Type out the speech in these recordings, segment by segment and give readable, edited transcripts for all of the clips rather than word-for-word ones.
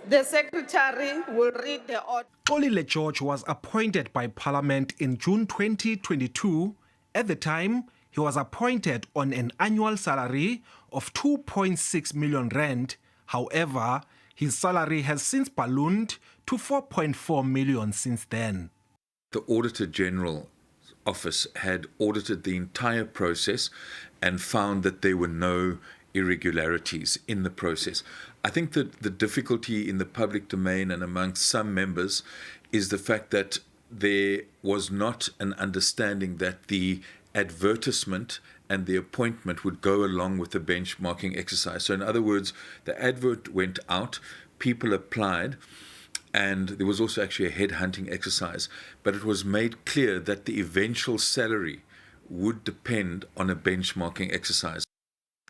The Secretary will read the order. Xolile George was appointed by Parliament in June 2022. At the time, he was appointed on an annual salary of 2.6 million rand. However, his salary has since ballooned to 4.4 million since then. The Auditor General Office had audited the entire process and found that there were no irregularities in the process. I think that the difficulty in the public domain and amongst some members is the fact that there was not an understanding that the advertisement and the appointment would go along with the benchmarking exercise. So in other words, the advert went out, people applied, and there was also actually a headhunting exercise, but it was made clear that the eventual salary would depend on a benchmarking exercise.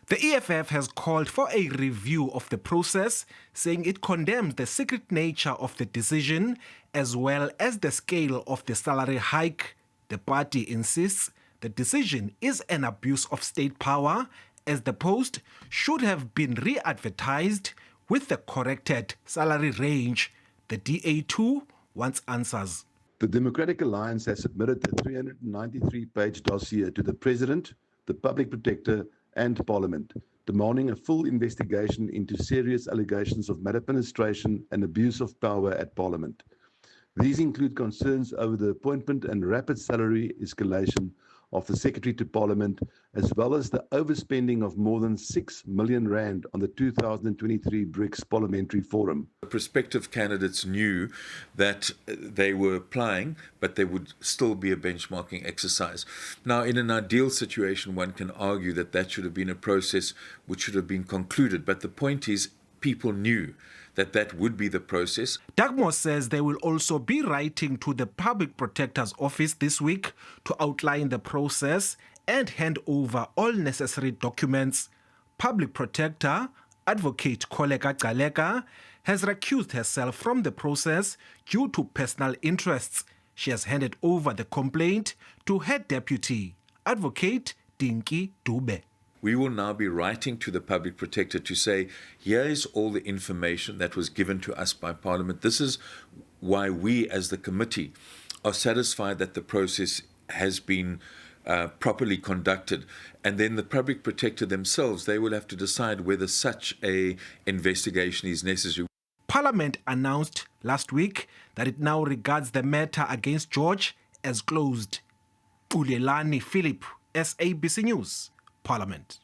The EFF has called for a review of the process, saying it condemns the secret nature of the decision as well as the scale of the salary hike. The party insists the decision is an abuse of state power, as the post should have been re-advertised with the corrected salary range. The DA2 wants answers. The Democratic Alliance has submitted a 393-page dossier to the President, the Public Protector and Parliament, demanding a full investigation into serious allegations of maladministration and abuse of power at Parliament. These include concerns over the appointment and rapid salary escalation of the Secretary to Parliament, as well as the overspending of more than 6 million rand on the 2023 BRICS Parliamentary Forum. The prospective candidates knew that they were applying, but there would still be a benchmarking exercise. Now, in an ideal situation, one can argue that that should have been a process which should have been concluded, but the point is, people knew that that would be the process. Dugmore says they will also be writing to the Public Protector's Office this week to outline the process and hand over all necessary documents. Public Protector Advocate Xolile George has recused herself from the process due to personal interests. She has handed over the complaint to her deputy, Advocate Dinky Dube. We will now be writing to the Public Protector to say, here is all the information that was given to us by Parliament. This is why we as the committee are satisfied that the process has been properly conducted. And then the Public Protector themselves, they will have to decide whether such an investigation is necessary. Parliament announced last week that it now regards the matter against George as closed. Ulelani Philip, SABC News, Parliament.